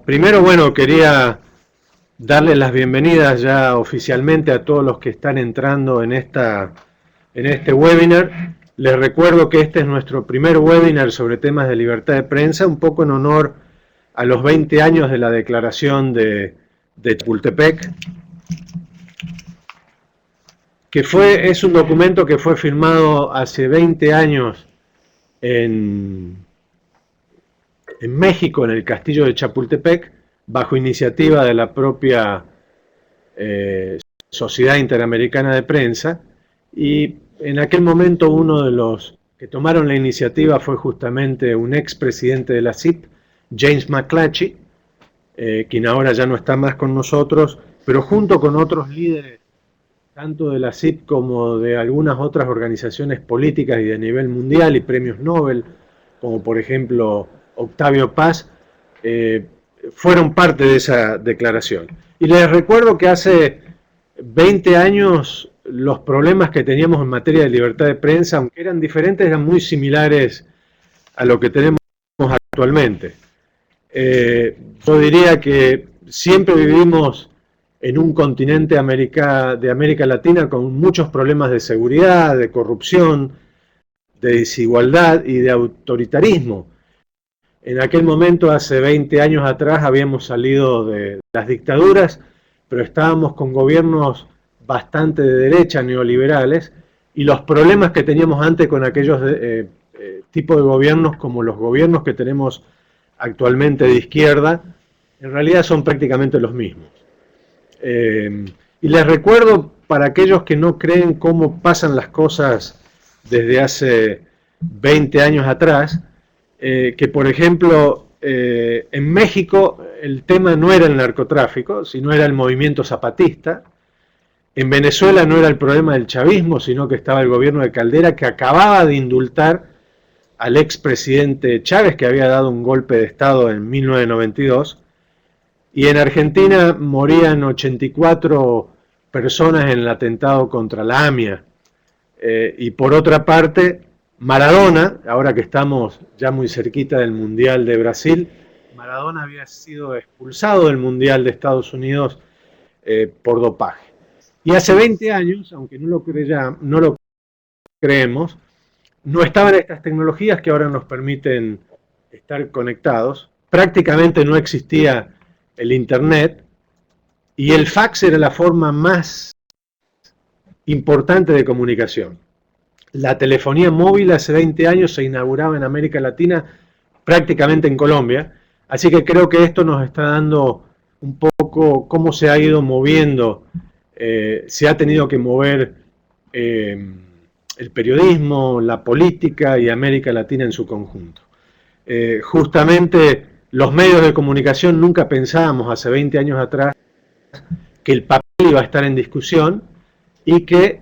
Primero, bueno, quería darles las bienvenidas ya oficialmente a todos los que están entrando en este webinar. Les recuerdo que este es nuestro primer webinar sobre temas de libertad de prensa, un poco en honor a los 20 años de la declaración de Chapultepec, que es un documento que fue firmado hace 20 años en México, en el castillo de Chapultepec, bajo iniciativa de la propia Sociedad Interamericana de Prensa, y en aquel momento uno de los que tomaron la iniciativa fue justamente un expresidente de la CIP, James McClatchy, quien ahora ya no está más con nosotros, pero junto con otros líderes, tanto de la CIP como de algunas otras organizaciones políticas y de nivel mundial y premios Nobel, como por ejemplo Octavio Paz, fueron parte de esa declaración. Y les recuerdo que hace 20 años los problemas que teníamos en materia de libertad de prensa, aunque eran diferentes, eran muy similares a lo que tenemos actualmente. Yo diría que siempre vivimos en un continente de América Latina con muchos problemas de seguridad, de corrupción, de desigualdad y de autoritarismo. En aquel momento, hace 20 años atrás, habíamos salido de las dictaduras, pero estábamos con gobiernos bastante de derecha, neoliberales, y los problemas que teníamos antes con aquellos tipos de gobiernos, como los gobiernos que tenemos actualmente de izquierda, en realidad son prácticamente los mismos. Y les recuerdo, para aquellos que no creen cómo pasan las cosas desde hace 20 años atrás, que por ejemplo en México el tema no era el narcotráfico, sino era el movimiento zapatista. En Venezuela no era el problema del chavismo, sino que estaba el gobierno de Caldera, que acababa de indultar al expresidente Chávez, que había dado un golpe de Estado en 1992. Y en Argentina morían 84 personas en el atentado contra la AMIA. Y por otra parte, Maradona, ahora que estamos ya muy cerquita del Mundial de Brasil, Maradona había sido expulsado del Mundial de Estados Unidos por dopaje. Y hace 20 años, aunque no lo creemos, no estaban estas tecnologías que ahora nos permiten estar conectados. Prácticamente no existía el Internet, y el fax era la forma más importante de comunicación. La telefonía móvil hace 20 años se inauguraba en América Latina, prácticamente en Colombia, así que creo que esto nos está dando un poco cómo se ha ido moviendo, se ha tenido que mover el periodismo, la política y América Latina en su conjunto. Justamente los medios de comunicación nunca pensábamos hace 20 años atrás que el papel iba a estar en discusión y que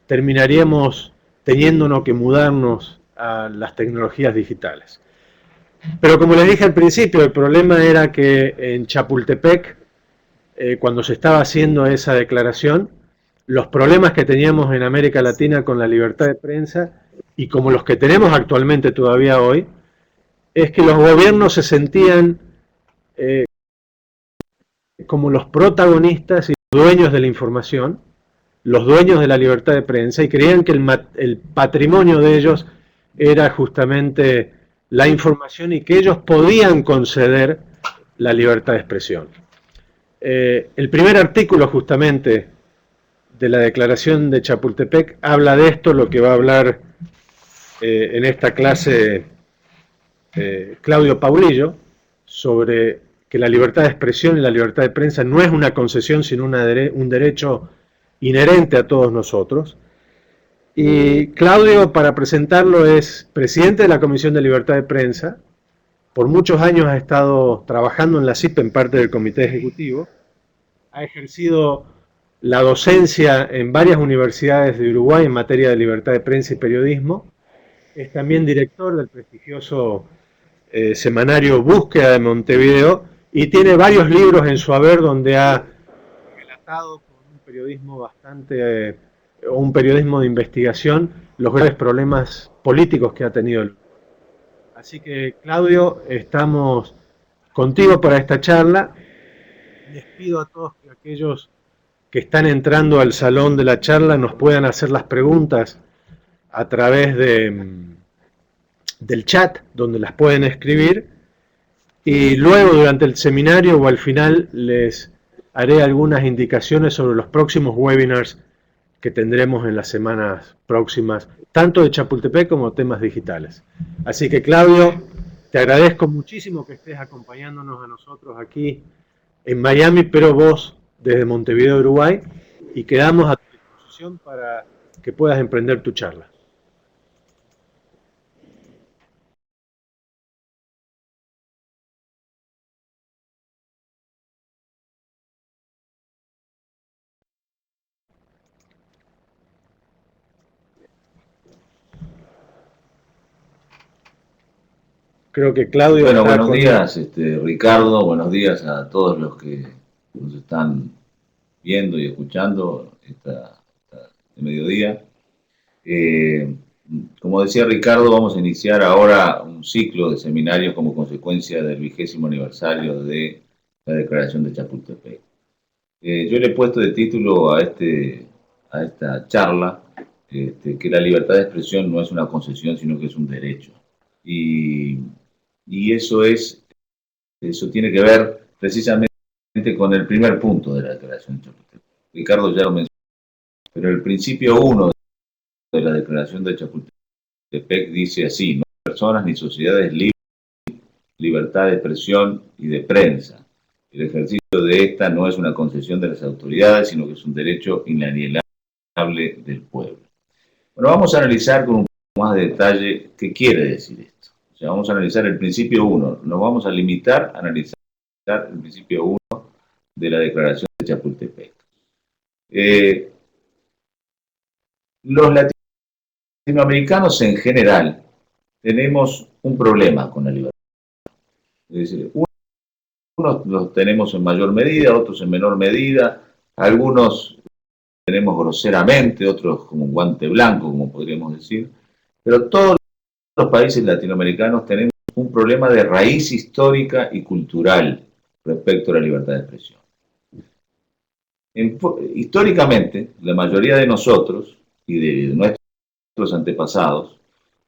terminaríamos teniéndonos que mudarnos a las tecnologías digitales. Pero como les dije al principio, el problema era que en Chapultepec, cuando se estaba haciendo esa declaración, los problemas que teníamos en América Latina con la libertad de prensa, y como los que tenemos actualmente todavía hoy, es que los gobiernos se sentían como los protagonistas y dueños de la información, los dueños de la libertad de prensa, y creían que el patrimonio de ellos era justamente la información y que ellos podían conceder la libertad de expresión. El primer artículo justamente de la declaración de Chapultepec habla de esto, lo que va a hablar en esta clase Claudio Paulillo, sobre que la libertad de expresión y la libertad de prensa no es una concesión, sino un derecho inherente a todos nosotros. Y Claudio, para presentarlo, es presidente de la Comisión de Libertad de Prensa. Por muchos años ha estado trabajando en la CIP en parte del Comité Ejecutivo. Ha ejercido la docencia en varias universidades de Uruguay en materia de libertad de prensa y periodismo. Es también director del prestigioso semanario Búsqueda de Montevideo, y tiene varios libros en su haber donde ha relatado con un periodismo un periodismo de investigación, los graves problemas políticos que ha tenido el. Así que, Claudio, estamos contigo para esta charla. Les pido a todos que aquellos que están entrando al salón de la charla nos puedan hacer las preguntas a través del chat, donde las pueden escribir, y luego durante el seminario o al final les haré algunas indicaciones sobre los próximos webinars que tendremos en las semanas próximas, tanto de Chapultepec como temas digitales. Así que, Claudio, te agradezco muchísimo que estés acompañándonos a nosotros aquí en Miami, pero vos desde Montevideo, Uruguay, y quedamos a tu disposición para que puedas emprender tu charla. Creo que Claudio Bueno, está buenos con... días, Ricardo, buenos días a todos los que nos están viendo y escuchando este mediodía. Eh, Como decía Ricardo, vamos a iniciar ahora un ciclo de seminarios como consecuencia del 20º aniversario de la Declaración de Chapultepec. Yo le he puesto de título a esta charla que la libertad de expresión no es una concesión, sino que es un derecho. Y, y eso tiene que ver precisamente con el primer punto de la Declaración de Chapultepec. Ricardo ya lo mencionó, pero el principio 1 de la Declaración de Chapultepec dice así: no hay personas ni sociedades libres, libertad de expresión y de prensa. El ejercicio de esta no es una concesión de las autoridades, sino que es un derecho inalienable del pueblo. Bueno, vamos a analizar con un poco más de detalle qué quiere decir esto. O sea, vamos a analizar el principio 1. Nos vamos a limitar a analizar el principio 1 de la Declaración de Chapultepec. Los latinoamericanos en general tenemos un problema con la libertad. Es decir, unos los tenemos en mayor medida, otros en menor medida, algunos tenemos groseramente, otros como un guante blanco, como podríamos decir, pero todos los países latinoamericanos tenemos un problema de raíz histórica y cultural respecto a la libertad de expresión. Históricamente, la mayoría de nosotros y de nuestros antepasados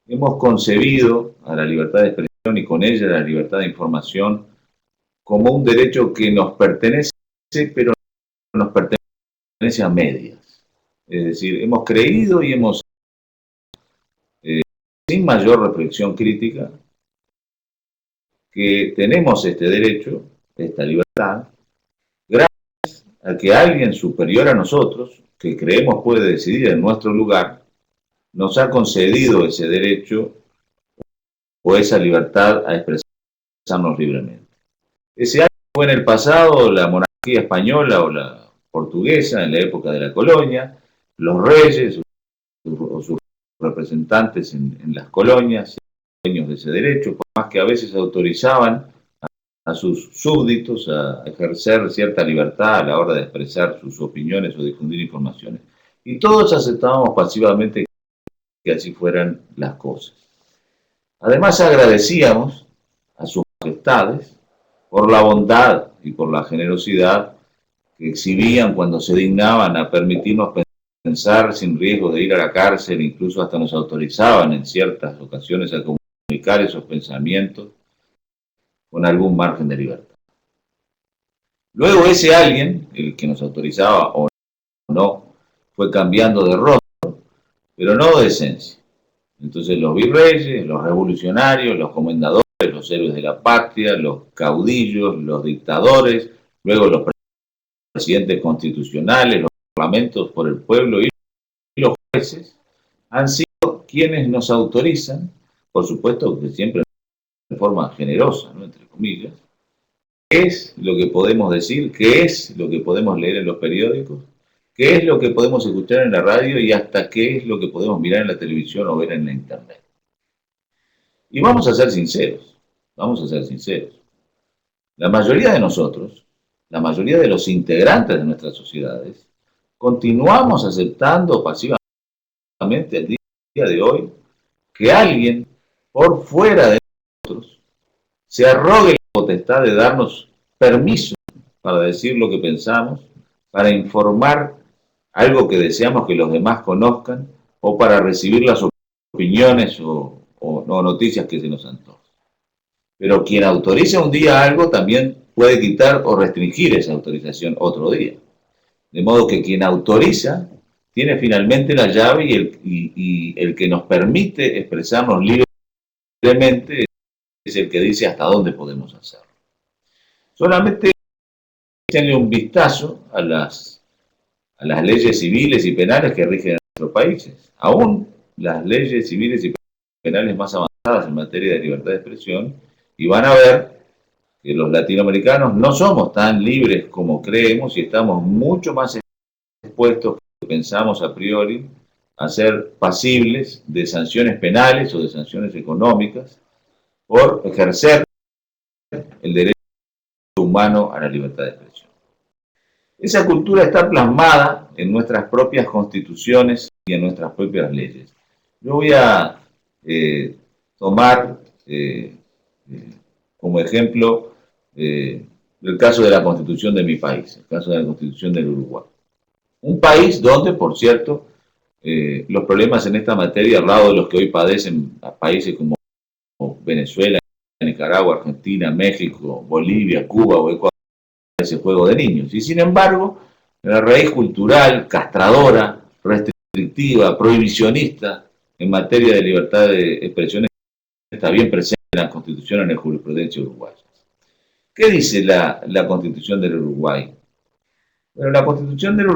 hemos concebido a la libertad de expresión y con ella la libertad de información como un derecho que nos pertenece, pero nos pertenece a medias. Es decir, hemos creído y hemos, sin mayor reflexión crítica, que tenemos este derecho, esta libertad, gracias a que alguien superior a nosotros, que creemos puede decidir en nuestro lugar, nos ha concedido ese derecho o esa libertad a expresarnos libremente. Ese año fue en el pasado la monarquía española o la portuguesa en la época de la colonia, los reyes o sus representantes en las colonias, dueños de ese derecho, por más que a veces autorizaban a sus súbditos a ejercer cierta libertad a la hora de expresar sus opiniones o difundir informaciones. Y todos aceptábamos pasivamente que así fueran las cosas. Además agradecíamos a sus majestades por la bondad y por la generosidad que exhibían cuando se dignaban a permitirnos pensar sin riesgo de ir a la cárcel, incluso hasta nos autorizaban en ciertas ocasiones a comunicar esos pensamientos con algún margen de libertad. Luego ese alguien, el que nos autorizaba o no, fue cambiando de rostro, pero no de esencia. Entonces los virreyes, los revolucionarios, los comendadores, los héroes de la patria, los caudillos, los dictadores, luego los presidentes constitucionales, los parlamentos por el pueblo y los jueces, han sido quienes nos autorizan, por supuesto que siempre de forma generosa, ¿no?, entre comillas, qué es lo que podemos decir, qué es lo que podemos leer en los periódicos, qué es lo que podemos escuchar en la radio y hasta qué es lo que podemos mirar en la televisión o ver en la internet. Y vamos a ser sinceros, vamos a ser sinceros. La mayoría de nosotros, la mayoría de los integrantes de nuestras sociedades, continuamos aceptando pasivamente al día de hoy que alguien por fuera de nosotros se arrogue potestad de darnos permiso para decir lo que pensamos, para informar algo que deseamos que los demás conozcan o para recibir las opiniones o noticias que se nos antojen. Pero quien autoriza un día algo también puede quitar o restringir esa autorización otro día. De modo que quien autoriza tiene finalmente la llave y el que nos permite expresarnos libremente es el que dice hasta dónde podemos hacerlo. Solamente échenle un vistazo a las leyes civiles y penales que rigen en nuestros países. Aún las leyes civiles y penales más avanzadas en materia de libertad de expresión, y van a ver que los latinoamericanos no somos tan libres como creemos y estamos mucho más expuestos que pensamos a priori a ser pasibles de sanciones penales o de sanciones económicas por ejercer el derecho humano a la libertad de expresión. Esa cultura está plasmada en nuestras propias constituciones y en nuestras propias leyes. Yo voy a tomar como ejemplo el caso de la constitución de mi país, el caso de la constitución del Uruguay. Un país donde, por cierto, los problemas en esta materia, al lado de los que hoy padecen países como Venezuela, Nicaragua, Argentina, México, Bolivia, Cuba o Ecuador, ese juego de niños. Y sin embargo, la raíz cultural, castradora, restrictiva, prohibicionista en materia de libertad de expresión está bien presente en la Constitución, en la jurisprudencia uruguaya. ¿Qué dice la Constitución del Uruguay? Bueno, la Constitución del Uruguay,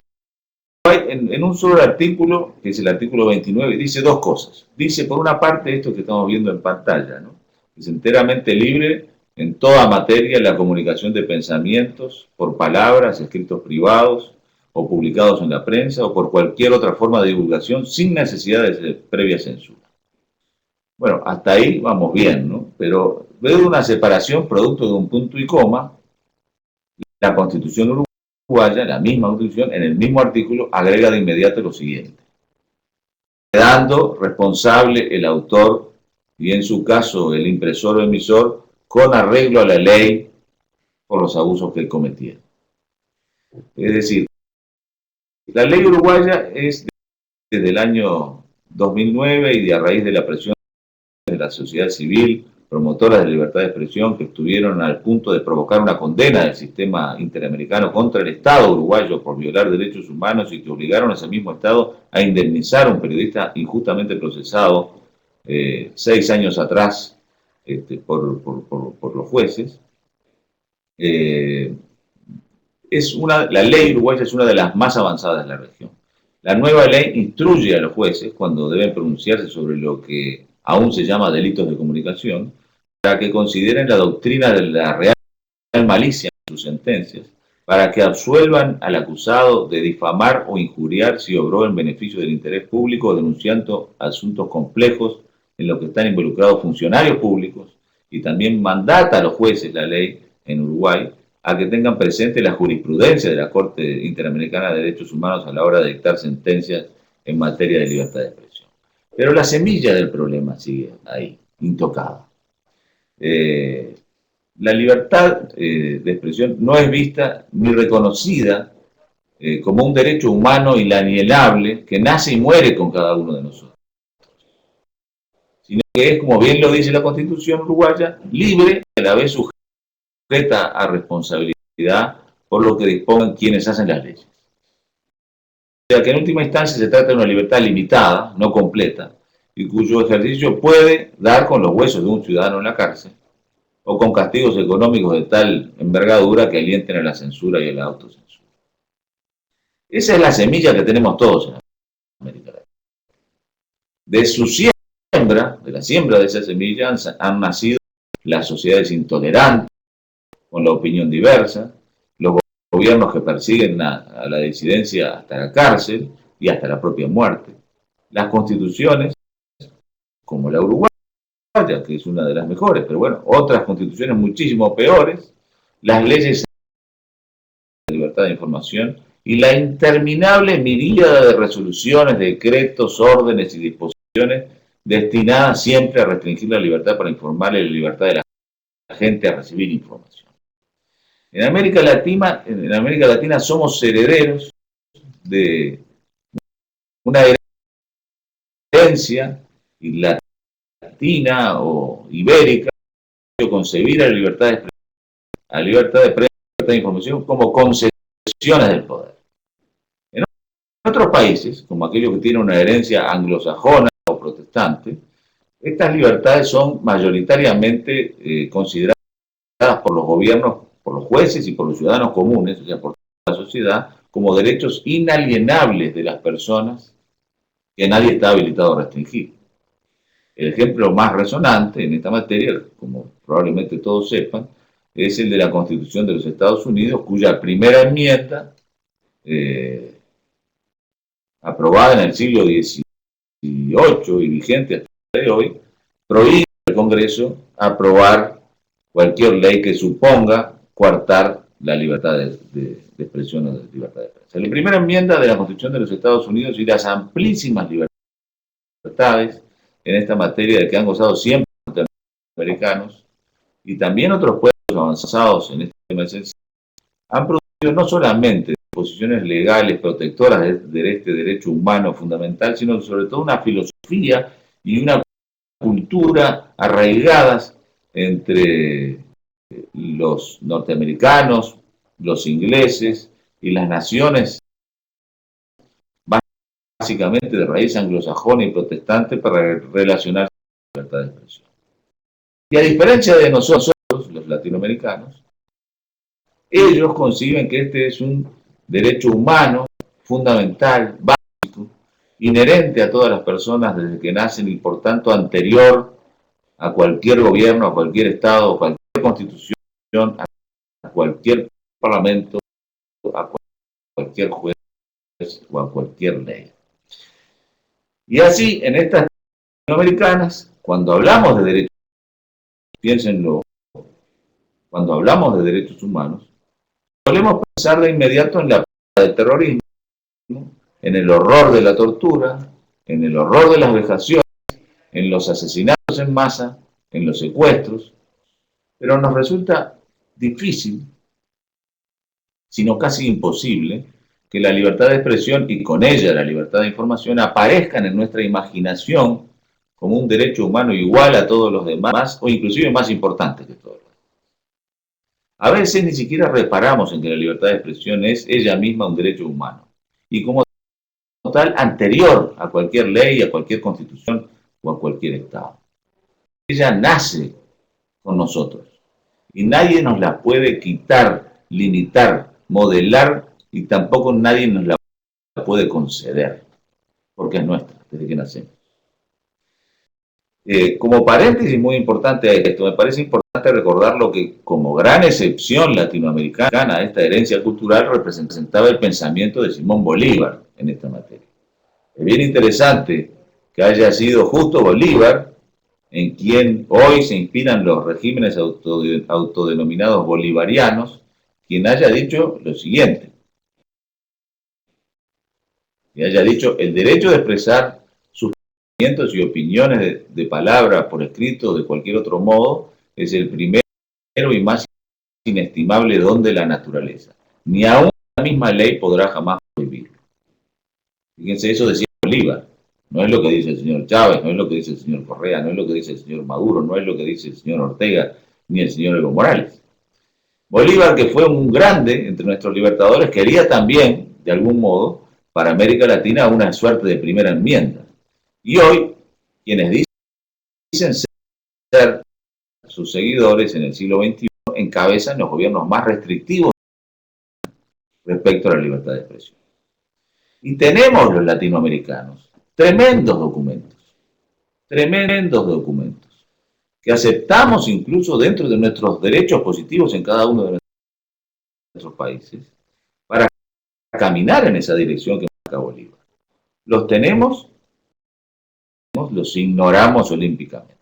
en un solo artículo, que es el artículo 29, dice dos cosas. Dice, por una parte, esto que estamos viendo en pantalla, ¿no? Es enteramente libre en toda materia la comunicación de pensamientos por palabras, escritos privados o publicados en la prensa o por cualquier otra forma de divulgación sin necesidad de previa censura. Bueno, hasta ahí vamos bien, ¿no? Pero veo una separación producto de un punto y coma. La Constitución uruguaya, la misma Constitución, en el mismo artículo, agrega de inmediato lo siguiente: quedando responsable el autor y en su caso el impresor o emisor con arreglo a la ley por los abusos que él cometiera. Es decir, la ley uruguaya es desde el año 2009 y a raíz de la presión de la sociedad civil, promotoras de libertad de expresión que estuvieron al punto de provocar una condena del sistema interamericano contra el Estado uruguayo por violar derechos humanos y que obligaron a ese mismo Estado a indemnizar a un periodista injustamente procesado 6 años atrás por los jueces. La ley uruguaya es una de las más avanzadas de la región. La nueva ley instruye a los jueces cuando deben pronunciarse sobre lo que aún se llama delitos de comunicación, para que consideren la doctrina de la real malicia en sus sentencias, para que absuelvan al acusado de difamar o injuriar si obró en beneficio del interés público, denunciando asuntos complejos en los que están involucrados funcionarios públicos, y también mandata a los jueces la ley en Uruguay a que tengan presente la jurisprudencia de la Corte Interamericana de Derechos Humanos a la hora de dictar sentencias en materia de libertad de expresión. Pero la semilla del problema sigue ahí, intocada. La libertad de expresión no es vista ni reconocida como un derecho humano inalienable que nace y muere con cada uno de nosotros, sino que es, como bien lo dice la Constitución uruguaya, libre y a la vez sujeta a responsabilidad por lo que dispongan quienes hacen las leyes. O sea que en última instancia se trata de una libertad limitada, no completa, y cuyo ejercicio puede dar con los huesos de un ciudadano en la cárcel o con castigos económicos de tal envergadura que alienten a la censura y a la autocensura. Esa es la semilla que tenemos todos en América Latina. De su siembra, de la siembra de esa semilla, han nacido las sociedades intolerantes, con la opinión diversa, los gobiernos que persiguen a la disidencia hasta la cárcel y hasta la propia muerte, las constituciones, como la uruguaya, que es una de las mejores, pero bueno, otras constituciones muchísimo peores, las leyes de libertad de información y la interminable miríada de resoluciones, decretos, órdenes y disposiciones destinadas siempre a restringir la libertad para informar y la libertad de la gente a recibir información. En América Latina somos herederos de una herencia latina o ibérica, concebir a la libertad de prensa, libertad de información como concesiones del poder. En otros países, como aquellos que tienen una herencia anglosajona o protestante, estas libertades son mayoritariamente consideradas por los gobiernos, por los jueces y por los ciudadanos comunes, o sea, por toda la sociedad, como derechos inalienables de las personas que nadie está habilitado a restringir. El ejemplo más resonante en esta materia, como probablemente todos sepan, es el de la Constitución de los Estados Unidos, cuya primera enmienda, aprobada en el siglo XVIII y vigente hasta el día de hoy, prohíbe al Congreso aprobar cualquier ley que suponga coartar la libertad de expresión o de libertad de prensa. La primera enmienda de la Constitución de los Estados Unidos y las amplísimas libertades en esta materia de que han gozado siempre los norteamericanos y también otros pueblos avanzados en este tema esencial, han producido no solamente disposiciones legales protectoras de este derecho humano fundamental, sino sobre todo una filosofía y una cultura arraigadas entre los norteamericanos, los ingleses y las naciones básicamente de raíz anglosajona y protestante para relacionarse con la libertad de expresión. Y a diferencia de nosotros, los latinoamericanos, ellos conciben que este es un derecho humano, fundamental, básico, inherente a todas las personas desde que nacen y por tanto anterior a cualquier gobierno, a cualquier estado, a cualquier constitución, a cualquier parlamento, a cualquier juez o a cualquier ley. Y así, en estas latinoamericanas, cuando hablamos de derechos, piénsenlo, cuando hablamos de derechos humanos, solemos pensar de inmediato en la del terrorismo, en el horror de la tortura, en el horror de las vejaciones, en los asesinatos en masa, en los secuestros, pero nos resulta difícil, sino casi imposible, que la libertad de expresión y con ella la libertad de información aparezcan en nuestra imaginación como un derecho humano igual a todos los demás o inclusive más importante que todos los demás. A veces ni siquiera reparamos en que la libertad de expresión es ella misma un derecho humano y como tal anterior a cualquier ley, a cualquier constitución o a cualquier estado. Ella nace con nosotros y nadie nos la puede quitar, limitar, modelar y tampoco nadie nos la puede conceder porque es nuestra desde que nacemos. Como paréntesis muy importante a esto, me parece importante recordar lo que como gran excepción latinoamericana a esta herencia cultural representaba el pensamiento de Simón Bolívar en esta materia. Es bien interesante que haya sido justo Bolívar en quien hoy se inspiran los regímenes autodenominados bolivarianos, quien haya dicho lo siguiente, que haya dicho el derecho de expresar sus pensamientos y opiniones de palabra, por escrito o de cualquier otro modo, es el primero y más inestimable don de la naturaleza. Ni aún la misma ley podrá jamás prohibirlo. Fíjense, eso decía Bolívar. No es lo que dice el señor Chávez, no es lo que dice el señor Correa, no es lo que dice el señor Maduro, no es lo que dice el señor Ortega, ni el señor Evo Morales. Bolívar, que fue un grande entre nuestros libertadores, quería también, de algún modo, para América Latina una suerte de primera enmienda. Y hoy, quienes dicen ser sus seguidores en el siglo XXI, encabezan los gobiernos más restrictivos respecto a la libertad de expresión. Y tenemos los latinoamericanos tremendos documentos, que aceptamos incluso dentro de nuestros derechos positivos en cada uno de nuestros países, para caminar en esa dirección que marca Bolívar. Los tenemos, los ignoramos olímpicamente.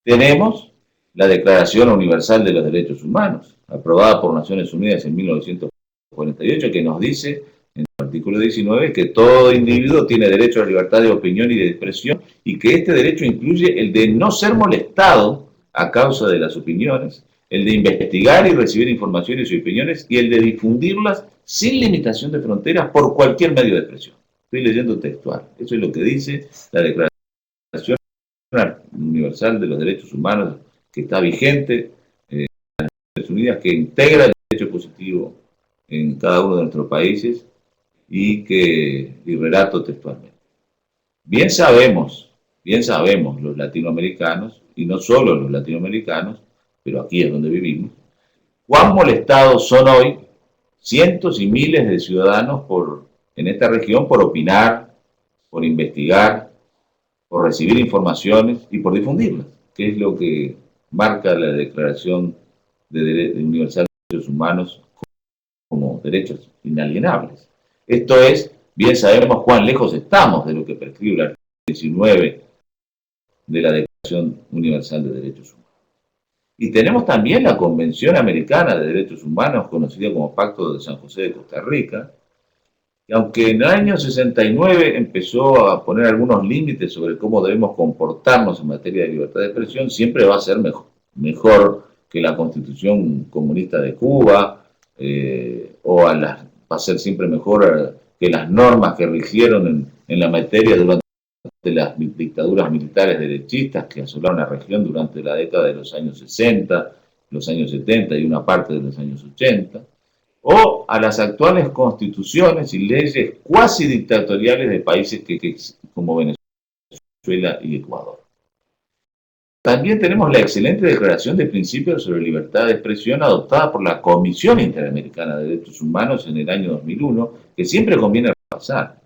Tenemos la Declaración Universal de los Derechos Humanos, aprobada por Naciones Unidas en 1948, que nos dice en el artículo 19 que todo individuo tiene derecho a la libertad de opinión y de expresión y que este derecho incluye el de no ser molestado a causa de las opiniones, el de investigar y recibir informaciones y opiniones, y el de difundirlas sin limitación de fronteras por cualquier medio de expresión. Estoy leyendo textual. Eso es lo que dice la Declaración Universal de los Derechos Humanos, que está vigente en las Naciones Unidas, que integra el derecho positivo en cada uno de nuestros países y relato textualmente. Bien sabemos los latinoamericanos, y no solo los latinoamericanos, pero aquí es donde vivimos, cuán molestados son hoy cientos y miles de ciudadanos en esta región por opinar, por investigar, por recibir informaciones y por difundirlas, que es lo que marca la Declaración Universal de Derechos Humanos como derechos inalienables. Esto es, bien sabemos cuán lejos estamos de lo que prescribe el artículo 19 de la Declaración Universal de Derechos Humanos. Y tenemos también la Convención Americana de Derechos Humanos, conocida como Pacto de San José de Costa Rica, que aunque en el año 69 empezó a poner algunos límites sobre cómo debemos comportarnos en materia de libertad de expresión, siempre va a ser mejor que la Constitución Comunista de Cuba, va a ser siempre mejor que las normas que rigieron en la materia durante las dictaduras militares derechistas que asolaron la región durante la década de los años 60, los años 70 y una parte de los años 80, o a las actuales constituciones y leyes cuasi dictatoriales de países como Venezuela y Ecuador. También tenemos la excelente Declaración de Principios sobre Libertad de Expresión adoptada por la Comisión Interamericana de Derechos Humanos en el año 2001, que siempre conviene repasar,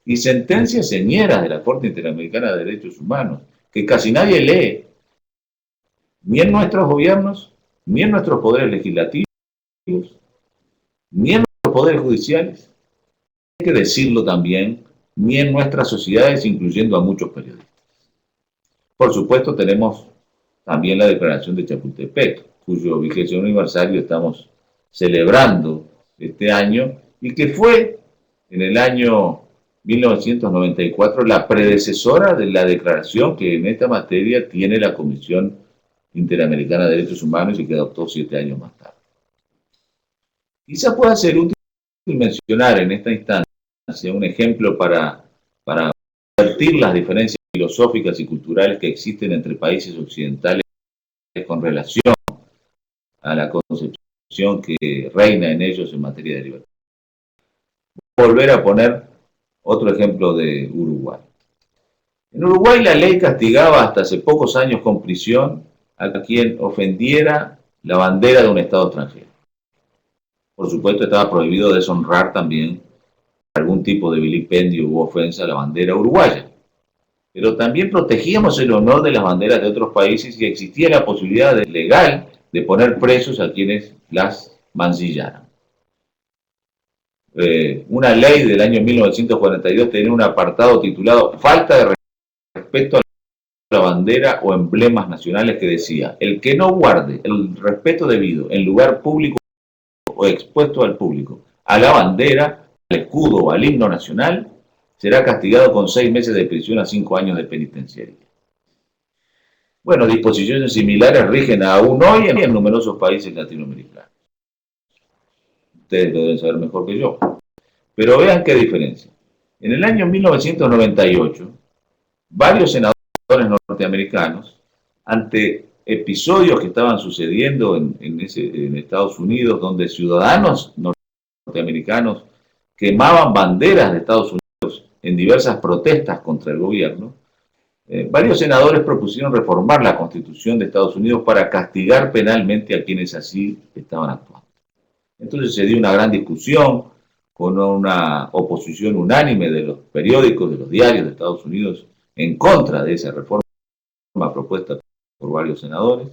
y sentencias señeras de la Corte Interamericana de Derechos Humanos, que casi nadie lee, ni en nuestros gobiernos, ni en nuestros poderes legislativos, ni en nuestros poderes judiciales, hay que decirlo también, ni en nuestras sociedades, incluyendo a muchos periodistas. Por supuesto, tenemos también la Declaración de Chapultepec, cuyo 20º aniversario estamos celebrando este año, y que fue en el año 1994 la predecesora de la declaración que en esta materia tiene la Comisión Interamericana de Derechos Humanos y que adoptó 7 años más tarde. Quizá pueda ser útil mencionar en esta instancia un ejemplo para advertir las diferencias filosóficas y culturales que existen entre países occidentales con relación a la concepción que reina en ellos en materia de libertad. Volver a poner otro ejemplo de Uruguay. En Uruguay la ley castigaba hasta hace pocos años con prisión a quien ofendiera la bandera de un Estado extranjero. Por supuesto, estaba prohibido deshonrar también algún tipo de vilipendio u ofensa a la bandera uruguaya. Pero también protegíamos el honor de las banderas de otros países y existía la posibilidad legal de poner presos a quienes las mancillaran. Una ley del año 1942 tenía un apartado titulado Falta de respeto a la bandera o emblemas nacionales que decía: el que no guarde el respeto debido en lugar público o expuesto al público a la bandera, al escudo o al himno nacional, será castigado con 6 meses de prisión a 5 años de penitenciaría. Bueno, disposiciones similares rigen aún hoy en numerosos países latinoamericanos. Ustedes lo deben saber mejor que yo. Pero vean qué diferencia. En el año 1998, varios senadores norteamericanos, ante episodios que estaban sucediendo en Estados Unidos, donde ciudadanos norteamericanos quemaban banderas de Estados Unidos en diversas protestas contra el gobierno, varios senadores propusieron reformar la Constitución de Estados Unidos para castigar penalmente a quienes así estaban actuando. Entonces se dio una gran discusión con una oposición unánime de los periódicos, de los diarios de Estados Unidos, en contra de esa reforma propuesta por varios senadores,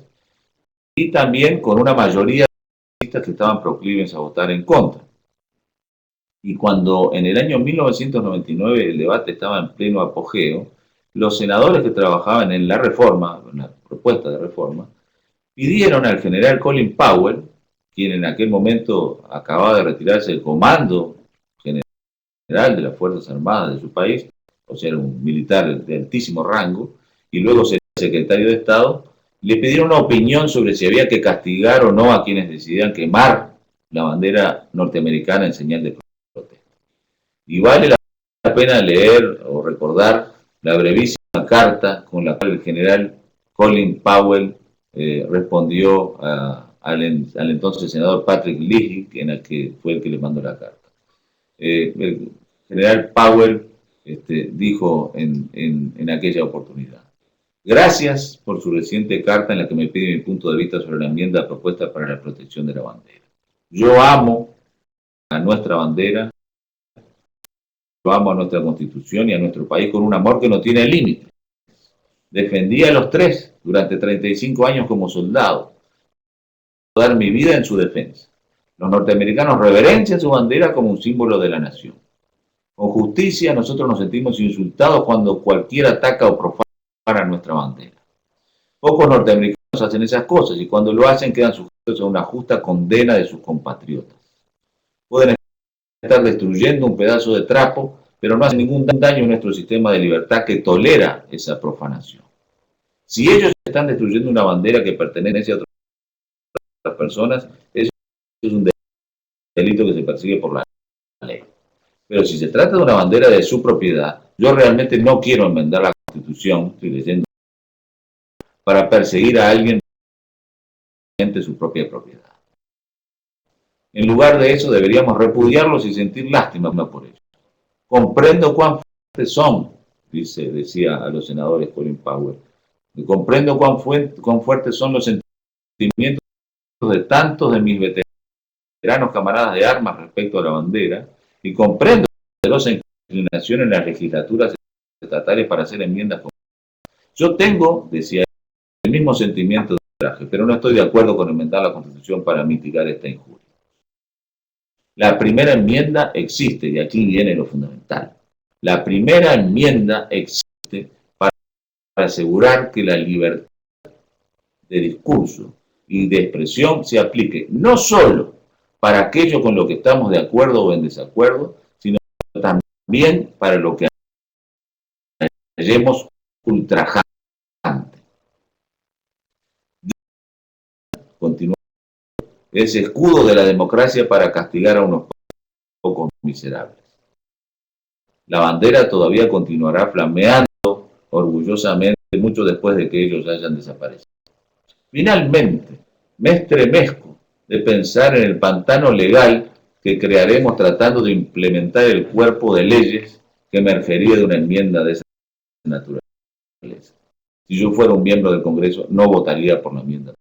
y también con una mayoría de que estaban proclives a votar en contra. Y cuando en el año 1999 el debate estaba en pleno apogeo, los senadores que trabajaban en la reforma, en la propuesta de reforma, pidieron al general Colin Powell, quien en aquel momento acababa de retirarse del comando general de las Fuerzas Armadas de su país, o sea, era un militar de altísimo rango, y luego sería secretario de Estado, le pidieron una opinión sobre si había que castigar o no a quienes decidían quemar la bandera norteamericana en señal de protesta. Y vale la pena leer o recordar la brevísima carta con la cual el general Colin Powell respondió al entonces senador Patrick Leahy, en el que fue el que le mandó la carta. El general Powell dijo en aquella oportunidad: gracias por su reciente carta en la que me pide mi punto de vista sobre la enmienda propuesta para la protección de la bandera. Yo amo a nuestra bandera, yo amo a nuestra Constitución y a nuestro país con un amor que no tiene límite. Defendí a los tres durante 35 años como soldado, dar mi vida en su defensa. Los norteamericanos reverencian su bandera como un símbolo de la nación. Con justicia, nosotros nos sentimos insultados cuando cualquiera ataca o profana nuestra bandera. Pocos norteamericanos hacen esas cosas y cuando lo hacen quedan sujetos a una justa condena de sus compatriotas. Pueden estar destruyendo un pedazo de trapo, pero no hacen ningún daño a nuestro sistema de libertad que tolera esa profanación. Si ellos están destruyendo una bandera que pertenece a otras personas, eso es un delito que se persigue por la ley. Pero si se trata de una bandera de su propiedad, yo realmente no quiero enmendar la Constitución, estoy leyendo, para perseguir a alguien de su propia propiedad. En lugar de eso, deberíamos repudiarlos y sentir lástima por ellos. Comprendo cuán fuertes son, decía a los senadores Colin Powell, comprendo cuán fuertes son los sentimientos de tantos de mis veteranos camaradas de armas respecto a la bandera, y comprendo las inclinaciones en las legislaturas estatales para hacer enmiendas. Yo tengo, decía, el mismo sentimiento de traje, pero no estoy de acuerdo con enmendar la Constitución para mitigar esta injuria. La primera enmienda existe, y aquí viene lo fundamental. La primera enmienda existe para asegurar que la libertad de discurso y de expresión se aplique no solo para aquello con lo que estamos de acuerdo o en desacuerdo, sino también para lo que hallemos ultrajante. Continúa. Ese escudo de la democracia para castigar a unos pocos miserables. La bandera todavía continuará flameando orgullosamente mucho después de que ellos hayan desaparecido. Finalmente, me estremezco de pensar en el pantano legal que crearemos tratando de implementar el cuerpo de leyes que emergería de una enmienda de esa naturaleza. Si yo fuera un miembro del Congreso, no votaría por la enmienda.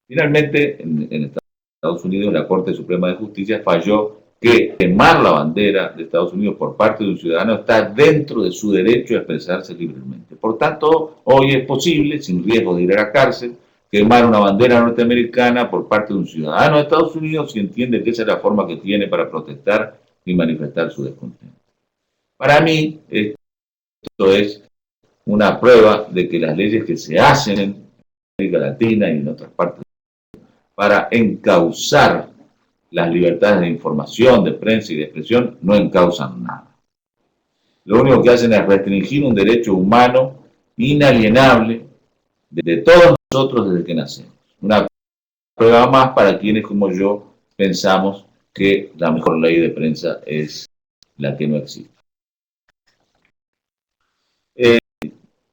Finalmente, en Estados Unidos, la Corte Suprema de Justicia falló que quemar la bandera de Estados Unidos por parte de un ciudadano está dentro de su derecho a expresarse libremente. Por tanto, hoy es posible, sin riesgo de ir a la cárcel, quemar una bandera norteamericana por parte de un ciudadano de Estados Unidos si entiende que esa es la forma que tiene para protestar y manifestar su descontento. Para mí, esto es una prueba de que las leyes que se hacen en América Latina y en otras partes para encauzar las libertades de información, de prensa y de expresión no encauzan nada. Lo único que hacen es restringir un derecho humano inalienable de todos nosotros desde que nacemos. Una prueba más para quienes como yo pensamos que la mejor ley de prensa es la que no existe.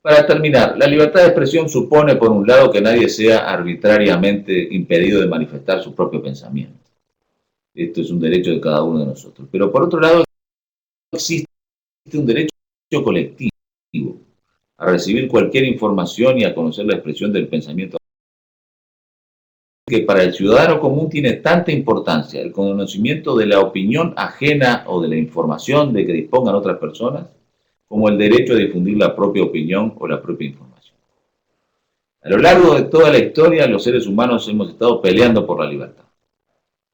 Para terminar, la libertad de expresión supone, por un lado, que nadie sea arbitrariamente impedido de manifestar su propio pensamiento. Esto es un derecho de cada uno de nosotros. Pero por otro lado, existe un derecho colectivo a recibir cualquier información y a conocer la expresión del pensamiento. Que para el ciudadano común tiene tanta importancia el conocimiento de la opinión ajena o de la información de que dispongan otras personas, como el derecho a difundir la propia opinión o la propia información. A lo largo de toda la historia, los seres humanos hemos estado peleando por la libertad.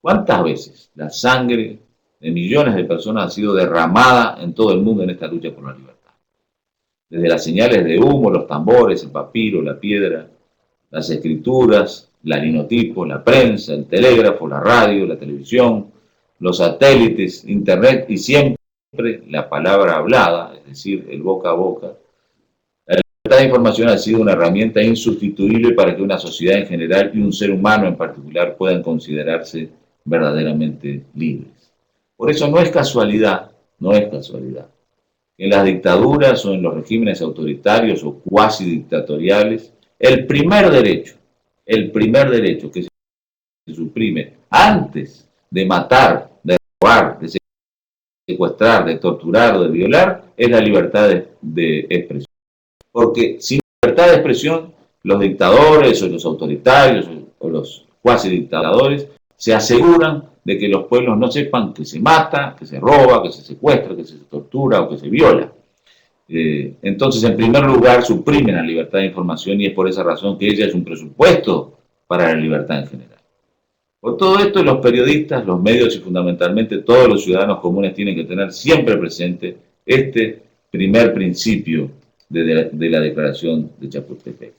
¿Cuántas veces la sangre de millones de personas ha sido derramada en todo el mundo en esta lucha por la libertad? Desde las señales de humo, los tambores, el papiro, la piedra, las escrituras, la linotipo, la prensa, el telégrafo, la radio, la televisión, los satélites, internet y siempre la palabra hablada, es decir, el boca a boca. La libertad de información ha sido una herramienta insustituible para que una sociedad en general y un ser humano en particular puedan considerarse verdaderamente libres. Por eso no es casualidad, no es casualidad. En las dictaduras o en los regímenes autoritarios o cuasi dictatoriales, el primer derecho que se suprime antes de matar, de robar, de secuestrar, de torturar o de violar, es la libertad de expresión. Porque sin libertad de expresión, los dictadores o los autoritarios o los cuasi dictadores se aseguran de que los pueblos no sepan que se mata, que se roba, que se secuestra, que se tortura o que se viola. Entonces, en primer lugar, suprimen la libertad de información y es por esa razón que ella es un presupuesto para la libertad en general. Por todo esto, los periodistas, los medios y fundamentalmente todos los ciudadanos comunes tienen que tener siempre presente este primer principio de la Declaración de Chapultepec,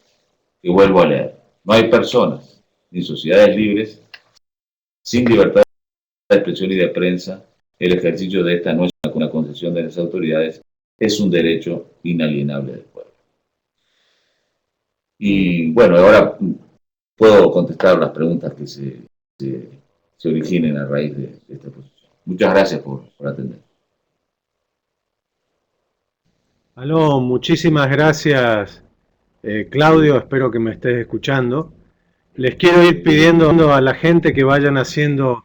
que vuelvo a leer. No hay personas ni sociedades libres sin libertad de expresión y de prensa. El ejercicio de esta no es una concesión de las autoridades, es un derecho inalienable del pueblo. Y bueno, ahora puedo contestar las preguntas que se originen a raíz de esta posición. Muchas gracias por atender. Aló, muchísimas gracias, Claudio, espero que me estés escuchando. Les quiero ir pidiendo a la gente que vayan haciendo,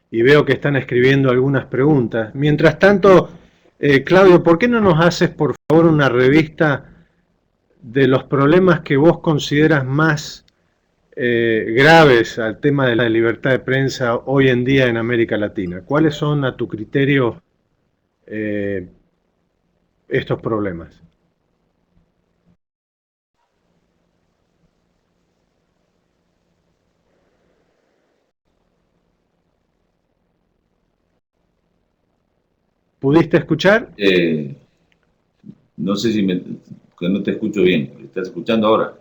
y veo que están escribiendo algunas preguntas. Mientras tanto, Claudio, ¿por qué no nos haces por favor una revista de los problemas que vos consideras más graves al tema de la libertad de prensa hoy en día en América Latina? ¿Cuáles son, a tu criterio, estos problemas? ¿Pudiste escuchar? No sé si que no te escucho bien. ¿Estás escuchando ahora?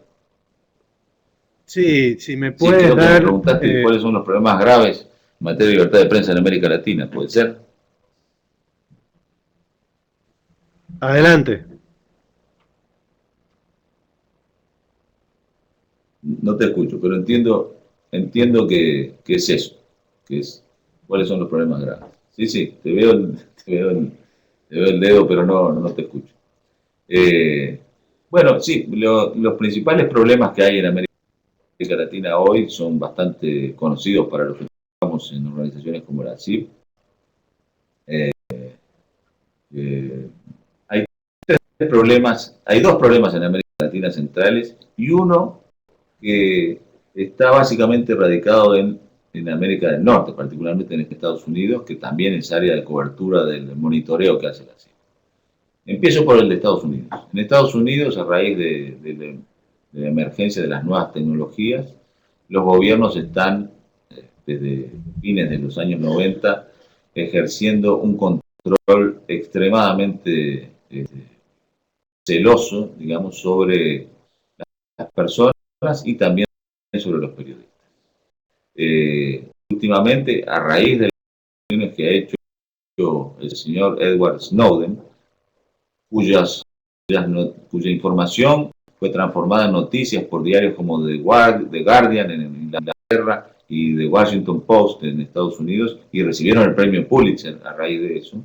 Sí, si me Sí, puedes creo que me dar... preguntaste cuáles son los problemas graves en materia de libertad de prensa en América Latina. ¿Puede ser? Adelante. No te escucho, pero entiendo que es eso, que es cuáles son los problemas graves. Sí, sí, te veo el dedo, pero no te escucho. Bueno, sí, los principales problemas que hay en América Latina hoy son bastante conocidos para los que trabajamos en organizaciones como la CIP. Hay hay dos problemas en América Latina centrales y uno que está básicamente radicado en América del Norte, particularmente en Estados Unidos, que también es área de cobertura del monitoreo que hace la CIA. Empiezo por el de Estados Unidos. En Estados Unidos, a raíz de la emergencia de las nuevas tecnologías, los gobiernos están, desde fines de los años 90, ejerciendo un control extremadamente celoso, digamos, sobre las personas y también sobre los periodistas. Últimamente, a raíz de las acciones que ha hecho el señor Edward Snowden, cuya información fue transformada en noticias por diarios como The Guardian en Inglaterra y The Washington Post en Estados Unidos, y recibieron el premio Pulitzer a raíz de eso.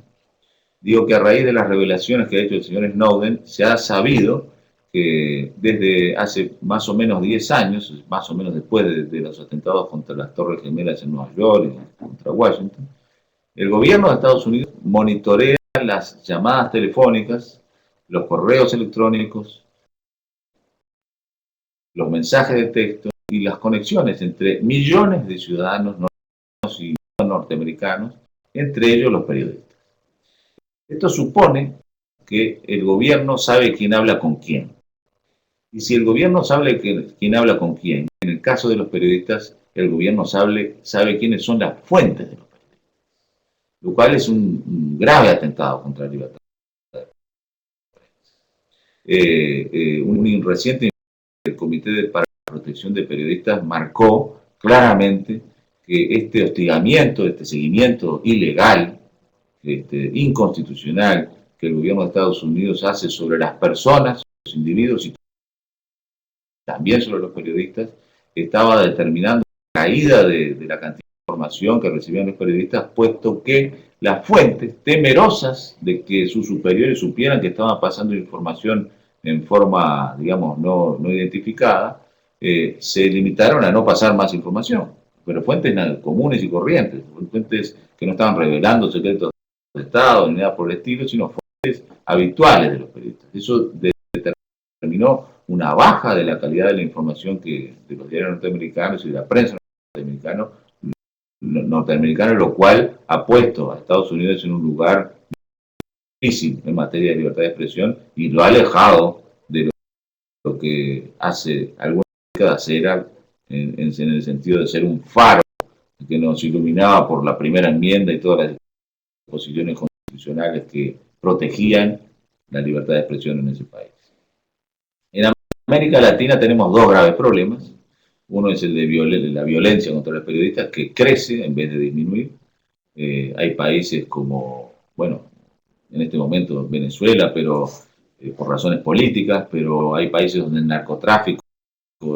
Digo que a raíz de las revelaciones que ha hecho el señor Snowden, se ha sabido que desde hace más o menos 10 años, más o menos después de los atentados contra las Torres Gemelas en Nueva York y contra Washington, el gobierno de Estados Unidos monitorea las llamadas telefónicas, los correos electrónicos, los mensajes de texto y las conexiones entre millones de ciudadanos y norteamericanos, entre ellos los periodistas. Esto supone que el gobierno sabe quién habla con quién. Y si el gobierno sabe quién habla con quién, en el caso de los periodistas, el gobierno sabe quiénes son las fuentes de los periodistas, lo cual es un grave atentado contra la libertad. Un reciente informe del Comité para la Protección de Periodistas marcó claramente que este hostigamiento, este seguimiento ilegal, inconstitucional que el gobierno de Estados Unidos hace sobre las personas, los individuos y también sobre los periodistas, estaba determinando la caída de la cantidad de información que recibían los periodistas, puesto que las fuentes, temerosas de que sus superiores supieran que estaban pasando información en forma, digamos, no identificada, se limitaron a no pasar más información, pero fuentes comunes y corrientes, fuentes que no estaban revelando secretos de Estado ni nada por el estilo, sino fuentes habituales de los periodistas. Eso determinó una baja de la calidad de la información que de los diarios norteamericanos y de la prensa norteamericana, lo cual ha puesto a Estados Unidos en un lugar difícil en materia de libertad de expresión y lo ha alejado de lo que hace algunas décadas era en el sentido de ser un faro que nos iluminaba por la primera enmienda y todas las disposiciones constitucionales que protegían la libertad de expresión en ese país. En América Latina tenemos dos graves problemas. Uno es el de la violencia contra los periodistas, que crece en vez de disminuir. Hay países como, bueno, en este momento Venezuela, pero por razones políticas, pero hay países donde el narcotráfico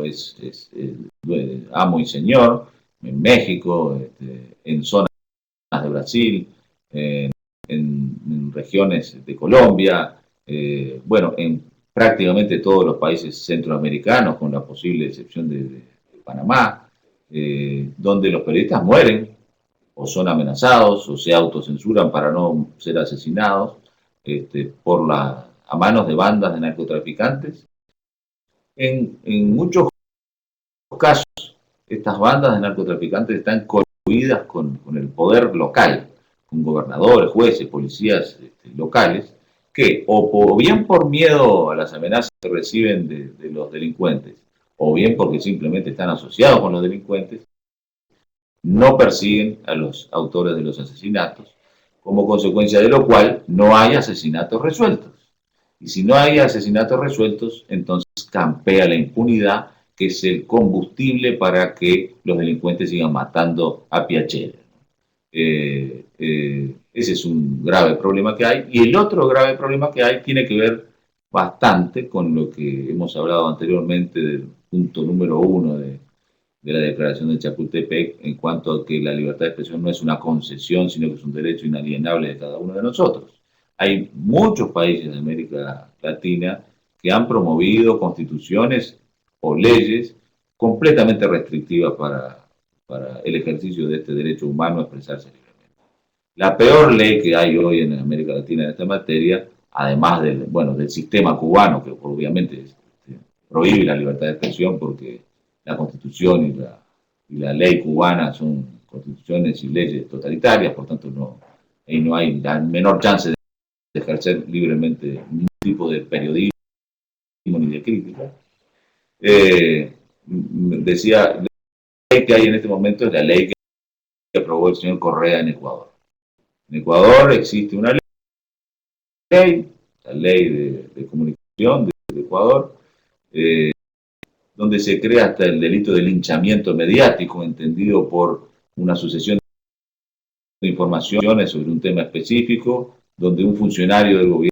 es amo y señor, en México, en zonas de Brasil, en regiones de Colombia, bueno, en prácticamente todos los países centroamericanos, con la posible excepción de Panamá, donde los periodistas mueren o son amenazados o se autocensuran para no ser asesinados a manos de bandas de narcotraficantes. En muchos casos, estas bandas de narcotraficantes están coludidas con el poder local, con gobernadores, jueces, policías locales, que o bien por miedo a las amenazas que reciben de los delincuentes, o bien porque simplemente están asociados con los delincuentes, no persiguen a los autores de los asesinatos, como consecuencia de lo cual no hay asesinatos resueltos. Y si no hay asesinatos resueltos, entonces campea la impunidad, que es el combustible para que los delincuentes sigan matando a Piacere. Ese es un grave problema que hay. Y el otro grave problema que hay tiene que ver bastante con lo que hemos hablado anteriormente del punto número 1 de la Declaración de Chapultepec, en cuanto a que la libertad de expresión no es una concesión, sino que es un derecho inalienable de cada uno de nosotros. Hay muchos países de América Latina que han promovido constituciones o leyes completamente restrictivas para el ejercicio de este derecho humano a expresarse libremente. La peor ley que hay hoy en América Latina en esta materia, además del sistema cubano, que obviamente prohíbe la libertad de expresión porque la Constitución y la ley cubana son constituciones y leyes totalitarias, por tanto ahí no hay la menor chance de ejercer libremente ningún tipo de periodismo ni de crítica. Decía, la ley que hay en este momento es la ley que aprobó el señor Correa en Ecuador. En Ecuador existe una ley, la ley de comunicación de Ecuador, donde se crea hasta el delito de linchamiento mediático, entendido por una sucesión de informaciones sobre un tema específico, donde un funcionario del gobierno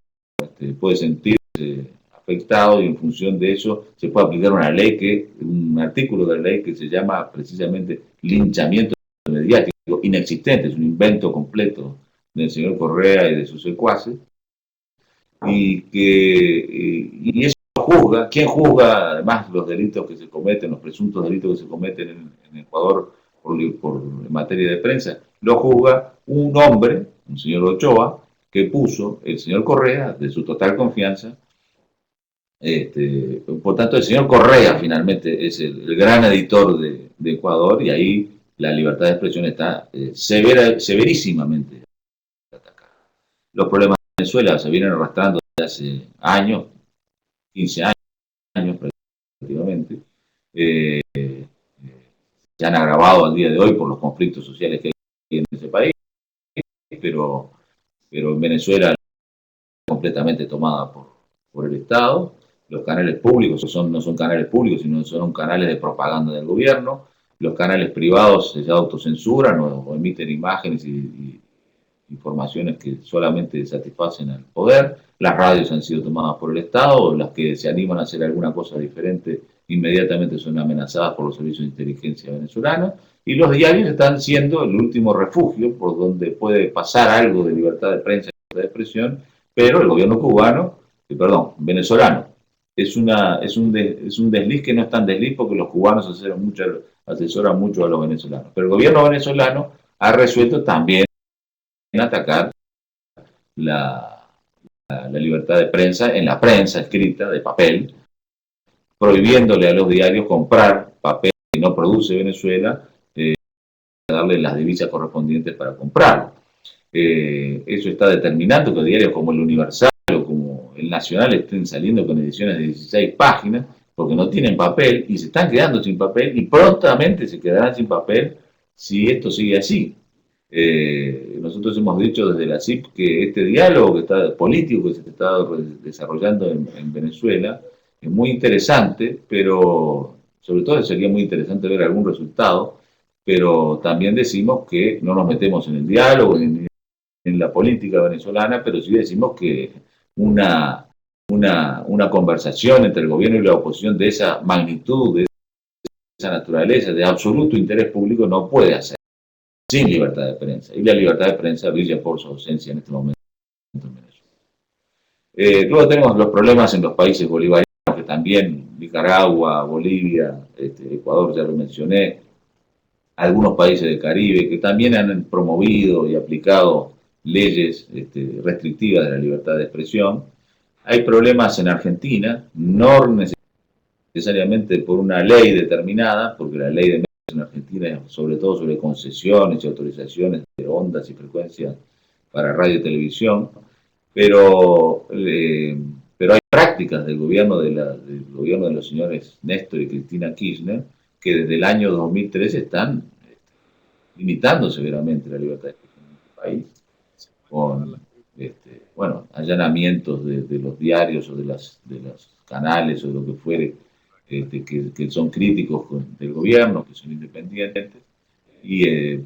puede sentirse afectado y en función de eso se puede aplicar un artículo de la ley que se llama precisamente linchamiento mediático, inexistente, es un invento completo del señor Correa y de sus secuaces, y eso juzga. ¿Quién juzga además los delitos que se cometen, los presuntos delitos que se cometen en Ecuador en materia de prensa? Lo juzga un hombre, un señor Ochoa, que puso el señor Correa de su total confianza. Por tanto, el señor Correa finalmente es el gran editor de Ecuador, y ahí la libertad de expresión está severísimamente atacada. Los problemas de Venezuela se vienen arrastrando desde hace años, 15 años prácticamente, se han agravado al día de hoy por los conflictos sociales que hay en ese país, pero en Venezuela completamente tomada por el Estado. Los canales públicos no son canales públicos, sino son canales de propaganda del gobierno. Los canales privados se autocensuran o emiten imágenes y informaciones que solamente satisfacen al poder. Las radios han sido tomadas por el Estado, las que se animan a hacer alguna cosa diferente inmediatamente son amenazadas por los servicios de inteligencia venezolanos, y los diarios están siendo el último refugio por donde puede pasar algo de libertad de prensa y libertad de expresión, pero el gobierno cubano, venezolano, es un desliz que no es tan desliz porque los cubanos asesoran mucho a los venezolanos, pero el gobierno venezolano ha resuelto también atacar la, la libertad de prensa en la prensa escrita de papel, prohibiéndole a los diarios comprar papel que no produce Venezuela, darle las divisas correspondientes para comprarlo. Eso está determinando que diarios como el Universal o como el Nacional estén saliendo con ediciones de 16 páginas porque no tienen papel y se están quedando sin papel y prontamente se quedarán sin papel si esto sigue así. Nosotros hemos dicho desde la CIP que este diálogo político que se está desarrollando en Venezuela es muy interesante, pero sobre todo sería muy interesante ver algún resultado, pero también decimos que no nos metemos en el diálogo ni en la política venezolana, pero sí decimos que una, una conversación entre el gobierno y la oposición de esa magnitud, de esa naturaleza, de absoluto interés público, no puede hacer sin libertad de prensa. Y la libertad de prensa brilla por su ausencia en este momento en Venezuela. Luego tenemos los problemas en los países bolivarianos, que también Nicaragua, Bolivia, Ecuador, ya lo mencioné, algunos países del Caribe que también han promovido y aplicado leyes restrictivas de la libertad de expresión. Hay problemas en Argentina, no necesariamente por una ley determinada, porque la ley de medios en Argentina es sobre todo sobre concesiones y autorizaciones de ondas y frecuencias para radio y televisión, pero hay prácticas del gobierno de los señores Néstor y Cristina Kirchner que desde el año 2013 están limitando severamente la libertad de expresión en este país, con allanamientos de los diarios o de los canales o de lo que fuere, que son críticos del gobierno, que son independientes, y,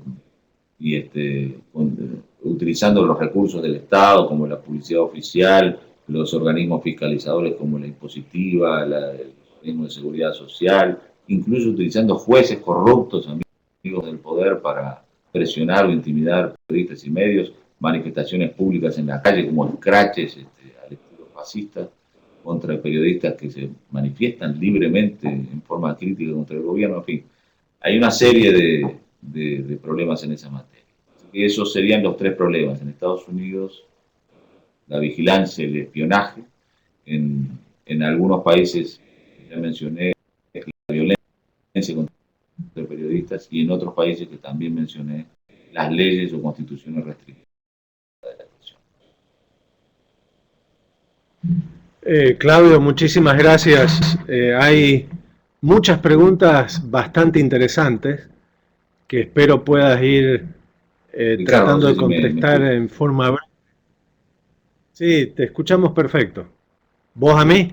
utilizando los recursos del Estado, como la publicidad oficial, los organismos fiscalizadores como la impositiva, el organismo de seguridad social, incluso utilizando jueces corruptos, amigos del poder, para presionar o intimidar periodistas y medios, manifestaciones públicas en la calle como escraches al estilo fascista contra periodistas que se manifiestan libremente en forma crítica contra el gobierno, en fin. Hay una serie de problemas en esa materia. Así que esos serían los tres problemas. En Estados Unidos, la vigilancia y el espionaje. En algunos países, ya mencioné, la violencia contra periodistas, y en otros países que también mencioné, las leyes o constituciones restrictivas. Claudio, muchísimas gracias. Hay muchas preguntas bastante interesantes que espero puedas ir Ricardo, tratando no sé de si contestar me en forma breve. Sí, te escuchamos perfecto. ¿Vos a mí?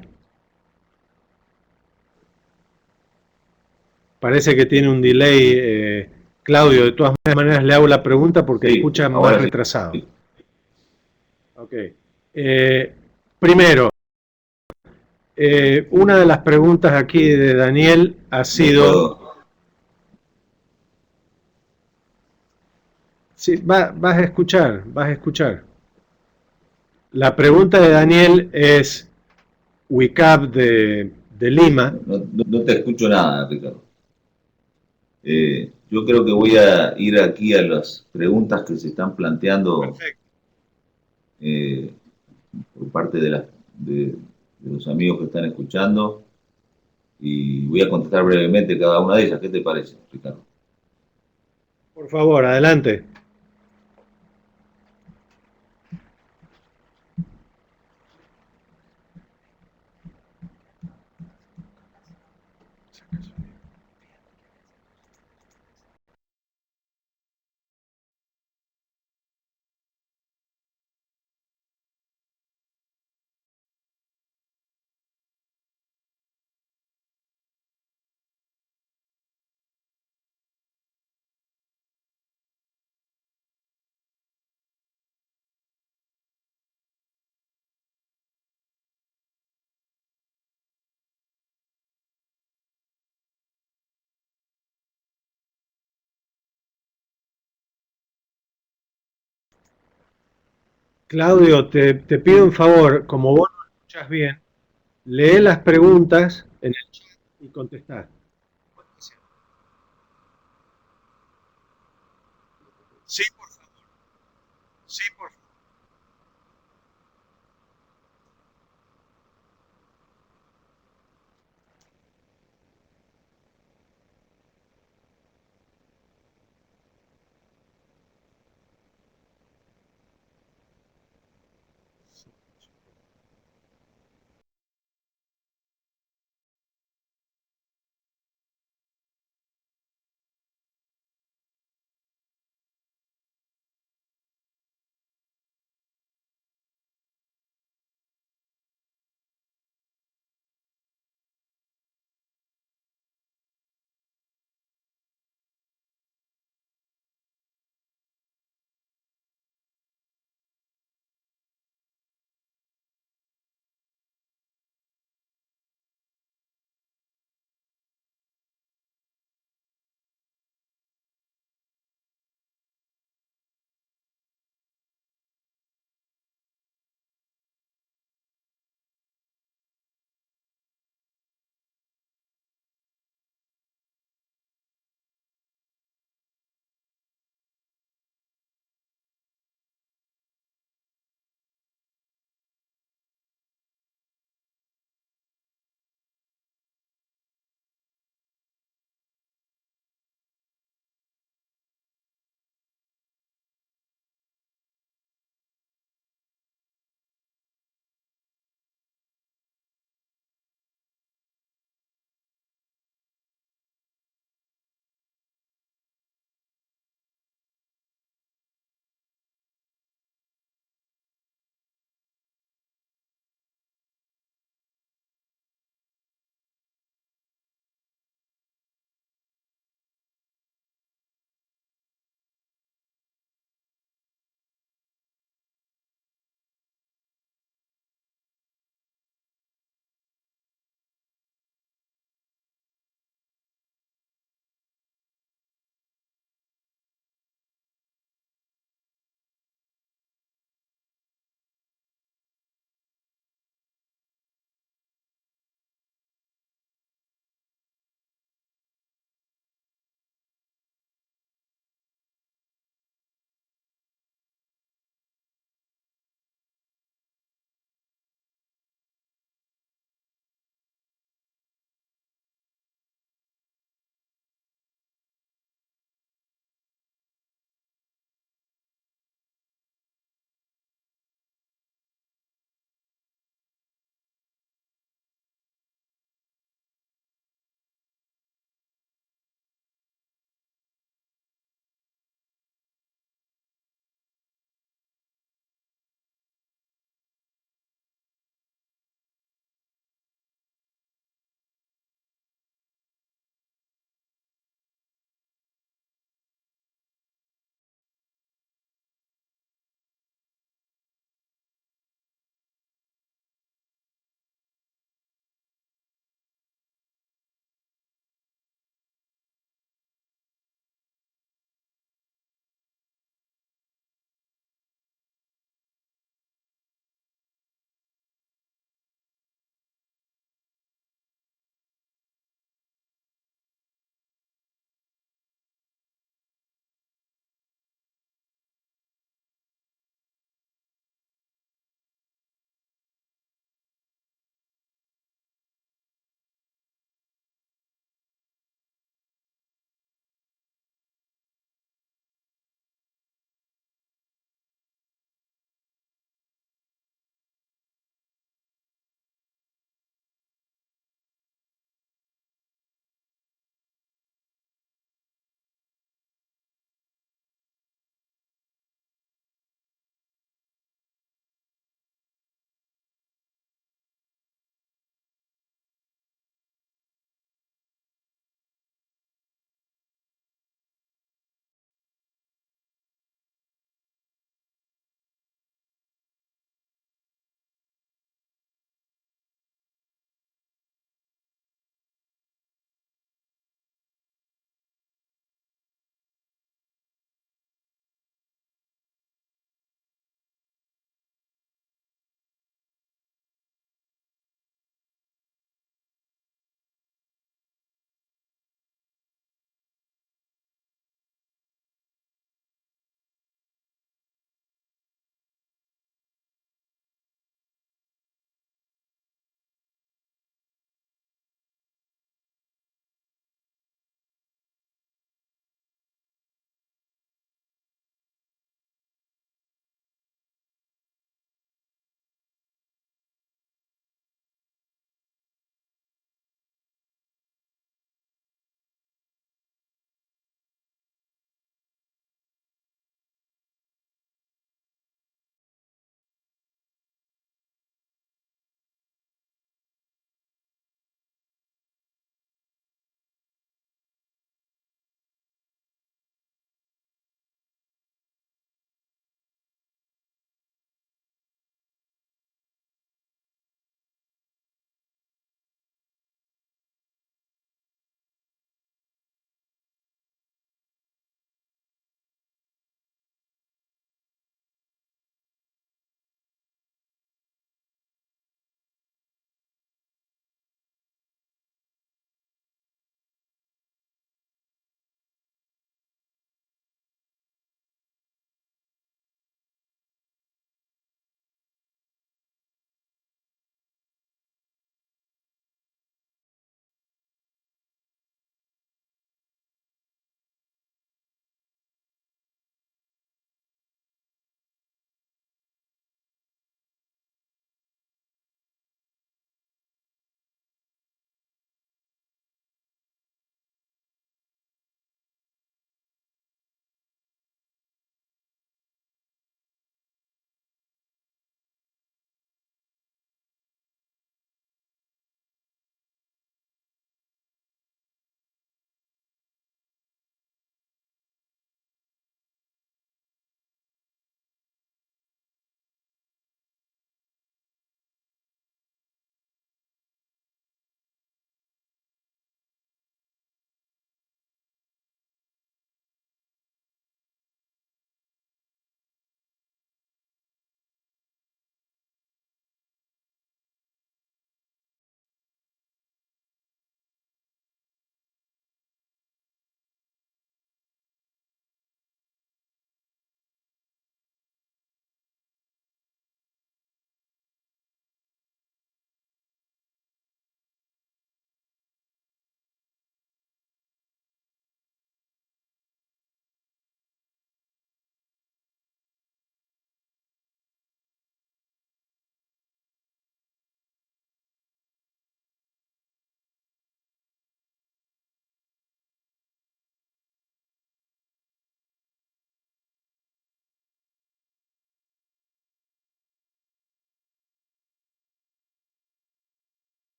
Parece que tiene un delay, Claudio. De todas maneras, le hago la pregunta porque Sí, escucha más ahora sí. retrasado. Ok. Primero, una de las preguntas aquí de Daniel ha sido... Sí, vas a escuchar, vas a escuchar. La pregunta de Daniel es WICAP de Lima. No te escucho nada, Ricardo. Yo creo que voy a ir aquí a las preguntas que se están planteando por parte de los amigos que están escuchando, y voy a contestar brevemente cada una de ellas. ¿Qué te parece, Ricardo? Por favor, adelante. Claudio, te pido un favor, como vos no escuchas bien, lee las preguntas en el chat y contestá. Sí, por favor. Sí, por favor.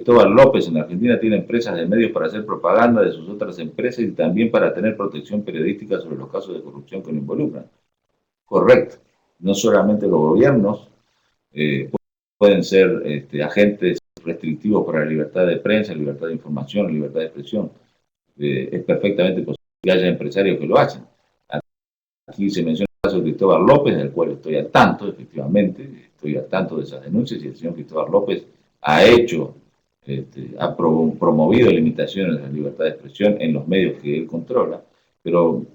Cristóbal López en Argentina tiene empresas de medios para hacer propaganda de sus otras empresas y también para tener protección periodística sobre los casos de corrupción que lo involucran. Correcto. No solamente los gobiernos pueden ser agentes restrictivos para la libertad de prensa, libertad de información, libertad de expresión. Es perfectamente posible que haya empresarios que lo hacen. Aquí se menciona el caso de Cristóbal López, del cual estoy al tanto, efectivamente, estoy al tanto de esas denuncias y el señor Cristóbal López ha promovido limitaciones a la libertad de expresión en los medios que él controla, pero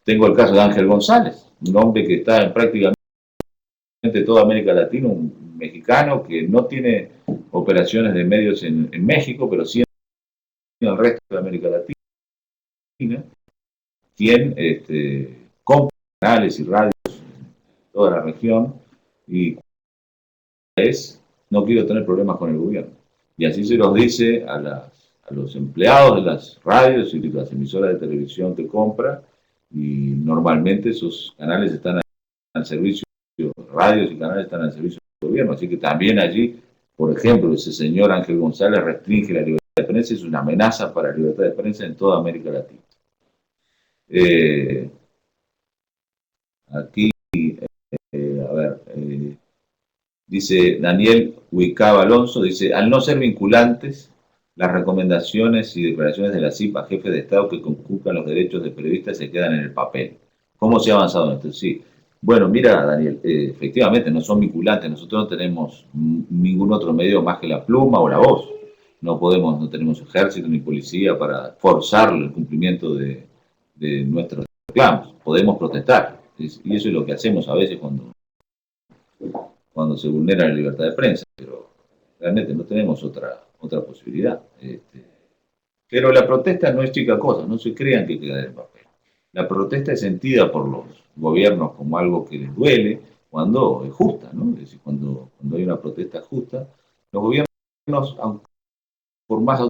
tengo el caso de Ángel González, un hombre que está en prácticamente toda América Latina, un mexicano que no tiene operaciones de medios en México, pero sí en el resto de América Latina, quien compra canales y radios en toda la región y no quiero tener problemas con el gobierno. Y así se los dice a los empleados de las radios y de las emisoras de televisión que compra, y normalmente esos canales están al servicio, radios y canales están al servicio del gobierno, así que también allí, por ejemplo, ese señor Ángel González restringe la libertad de prensa, es una amenaza para la libertad de prensa en toda América Latina. Aquí, a ver, dice Daniel Huicaba Alonso, dice, al no ser vinculantes, las recomendaciones y declaraciones de la CIP a jefes de Estado que conculcan los derechos de periodistas se quedan en el papel. ¿Cómo se ha avanzado en esto? Sí. Bueno, mira, Daniel, efectivamente no son vinculantes. Nosotros no tenemos ningún otro medio más que la pluma o la voz. No tenemos ejército ni policía para forzar el cumplimiento de nuestros reclamos. Podemos protestar. Y eso es lo que hacemos a veces cuando se vulnera la libertad de prensa, pero realmente no tenemos otra posibilidad. Pero la protesta no es chica cosa, no se crean que queda en el papel. La protesta es sentida por los gobiernos como algo que les duele cuando es justa, ¿no? Es decir, cuando hay una protesta justa, los gobiernos, por más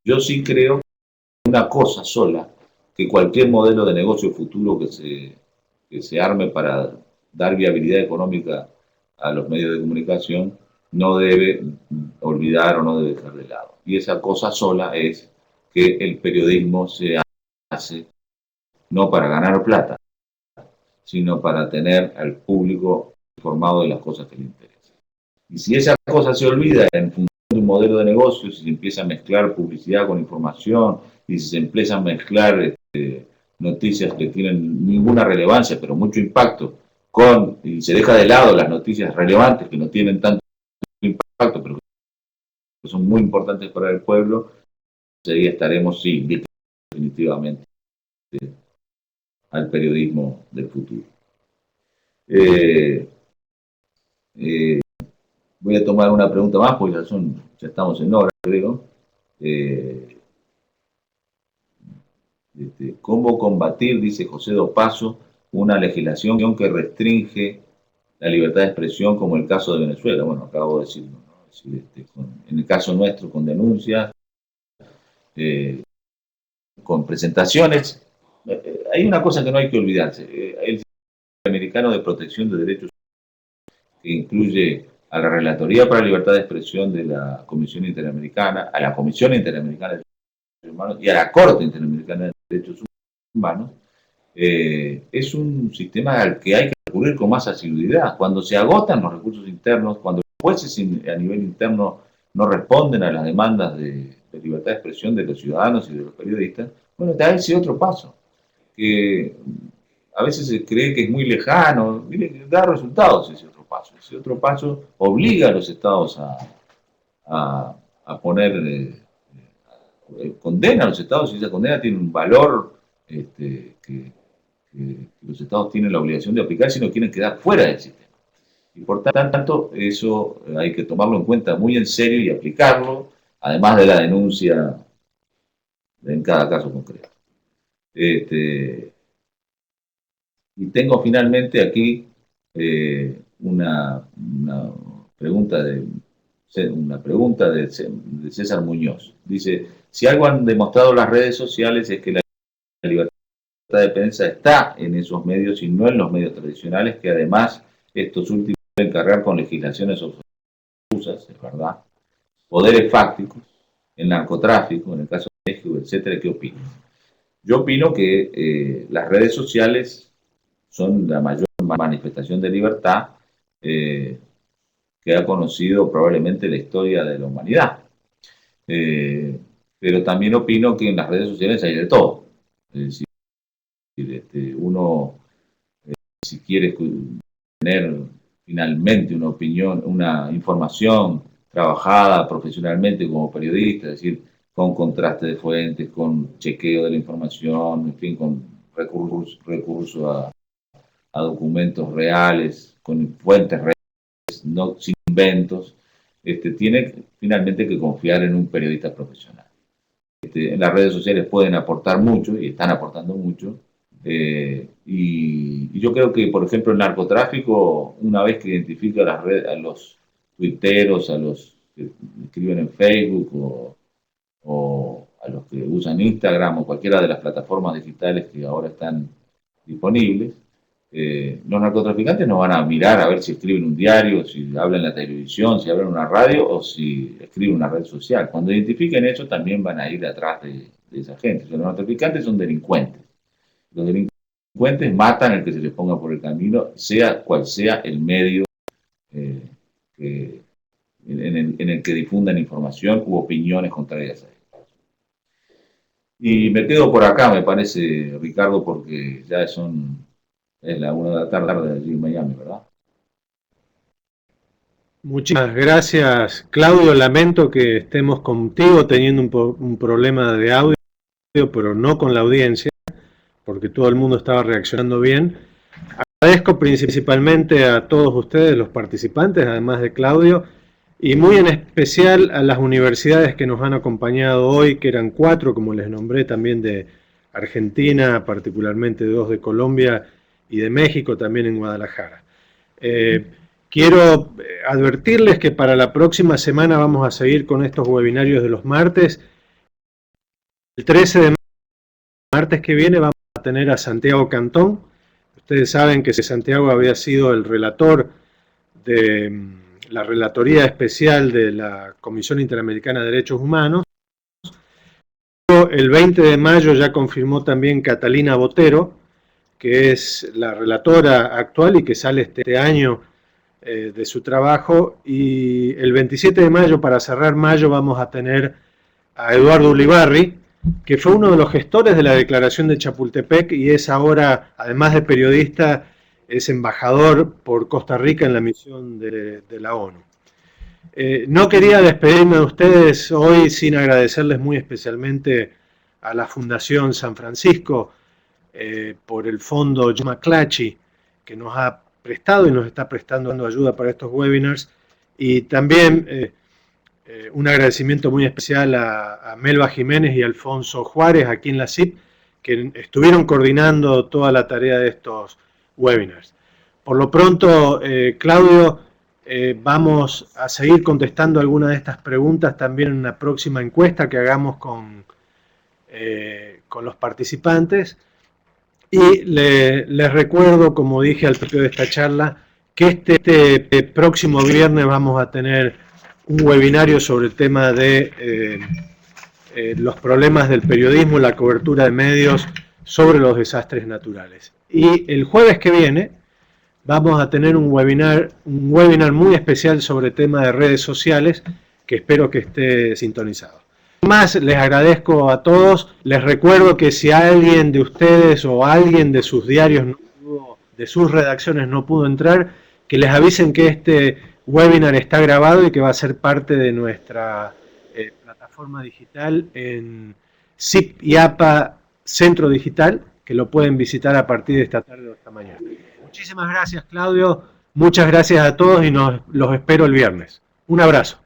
yo sí creo una cosa sola, que cualquier modelo de negocio futuro que se arme para dar viabilidad económica a los medios de comunicación no debe olvidar o no debe dejar de lado. Y esa cosa sola es que el periodismo se hace no para ganar plata, sino para tener al público informado de las cosas que le interesan. Y si esa cosa se olvida en función de un modelo de negocio, si se empieza a mezclar publicidad con información, y si se empieza a mezclar noticias que tienen ninguna relevancia, pero mucho impacto, y se deja de lado las noticias relevantes que no tienen tanto impacto, pero que son muy importantes para el pueblo, ahí estaremos, sí, definitivamente al periodismo del futuro. Voy a tomar una pregunta más, porque ya estamos en hora, creo. ¿Cómo combatir, dice José Dopazo, una legislación que restringe la libertad de expresión, como el caso de Venezuela. Bueno, acabo de decirlo, ¿no? Es decir, en el caso nuestro, con denuncias, eh, con presentaciones. Hay una cosa que no hay que olvidarse. El Sistema Americano de Protección de Derechos Humanos, que incluye a la Relatoría para la Libertad de Expresión de la Comisión Interamericana, a la Comisión Interamericana de Derechos Humanos y a la Corte Interamericana de Derechos Humanos, es un sistema al que hay que recurrir con más asiduidad. Cuando se agotan los recursos internos, cuando los jueces a nivel interno no responden a las demandas de libertad de expresión de los ciudadanos y de los periodistas, bueno, da ese otro paso, que a veces se cree que es muy lejano, mire, da resultados ese otro paso. Ese otro paso obliga a los estados a poner, condena a los estados, y esa condena tiene un valor que los estados tienen la obligación de aplicar si no quieren quedar fuera del sistema. Y por tanto, eso hay que tomarlo en cuenta muy en serio y aplicarlo, además de la denuncia en cada caso concreto. Y tengo finalmente aquí una pregunta de César Muñoz. Dice, si algo han demostrado las redes sociales es que la libertad de prensa está en esos medios y no en los medios tradicionales, que además estos últimos deben cargar con legislaciones obtusas, es verdad, poderes fácticos, el narcotráfico, en el caso de México, etcétera. ¿Qué opinas? Yo opino que las redes sociales son la mayor manifestación de libertad que ha conocido probablemente la historia de la humanidad. Pero también opino que en las redes sociales hay de todo. Es decir, uno, si quiere tener finalmente una opinión, una información trabajada profesionalmente como periodista, es decir, con contraste de fuentes, con chequeo de la información, en fin, con recurso a documentos reales, con fuentes reales, no sin inventos, tiene finalmente que confiar en un periodista profesional. En las redes sociales pueden aportar mucho y están aportando mucho. Y yo creo que, por ejemplo, el narcotráfico, una vez que identifica a los tuiteros, a los que escriben en Facebook o a los que usan Instagram o cualquiera de las plataformas digitales que ahora están disponibles, los narcotraficantes no van a mirar a ver si escriben un diario, si hablan en la televisión, si hablan en una radio o si escriben una red social. Cuando identifiquen eso, también van a ir atrás de esa gente. O sea, los narcotraficantes son delincuentes. Los delincuentes matan al que se les ponga por el camino, sea cual sea el medio en el que difundan información u opiniones contrarias a ellos. Y me quedo por acá, me parece, Ricardo, porque ya es la 1 de la tarde allí en Miami, ¿verdad? Muchas gracias, Claudio. Lamento que estemos contigo teniendo un problema de audio, pero no con la audiencia, porque todo el mundo estaba reaccionando bien. Agradezco principalmente a todos ustedes, los participantes, además de Claudio, y muy en especial a las universidades que nos han acompañado hoy, que eran 4, como les nombré, también de Argentina, particularmente 2 de Colombia y de México, también en Guadalajara. Quiero advertirles que para la próxima semana vamos a seguir con estos webinarios de los martes. El 13 de martes que viene vamos a tener a Santiago Cantón. Ustedes saben que Santiago había sido el relator de la Relatoría Especial de la Comisión Interamericana de Derechos Humanos. El 20 de mayo ya confirmó también Catalina Botero, que es la relatora actual y que sale este año de su trabajo. Y el 27 de mayo, para cerrar mayo, vamos a tener a Eduardo Ulibarri, que fue uno de los gestores de la Declaración de Chapultepec y es ahora, además de periodista, es embajador por Costa Rica en la misión de la ONU. No quería despedirme de ustedes hoy sin agradecerles muy especialmente a la Fundación San Francisco por el fondo John McClatchy, que nos ha prestado y nos está prestando ayuda para estos webinars, y también un agradecimiento muy especial a Melba Jiménez y Alfonso Juárez aquí en la CIP, que estuvieron coordinando toda la tarea de estos webinars. Por lo pronto, Claudio, vamos a seguir contestando algunas de estas preguntas también en una próxima encuesta que hagamos con los participantes. Y les recuerdo, como dije al principio de esta charla, que este próximo viernes vamos a tener un webinario sobre el tema de los problemas del periodismo, la cobertura de medios sobre los desastres naturales. Y el jueves que viene vamos a tener un webinar muy especial sobre el tema de redes sociales, que espero que esté sintonizado. Más, les agradezco a todos. Les recuerdo que si alguien de ustedes o alguien de sus diarios, de sus redacciones no pudo entrar, que les avisen que este webinar está grabado y que va a ser parte de nuestra plataforma digital en SIP IAPA Centro Digital, que lo pueden visitar a partir de esta tarde o esta mañana. Muchísimas gracias, Claudio. Muchas gracias a todos y los espero el viernes. Un abrazo.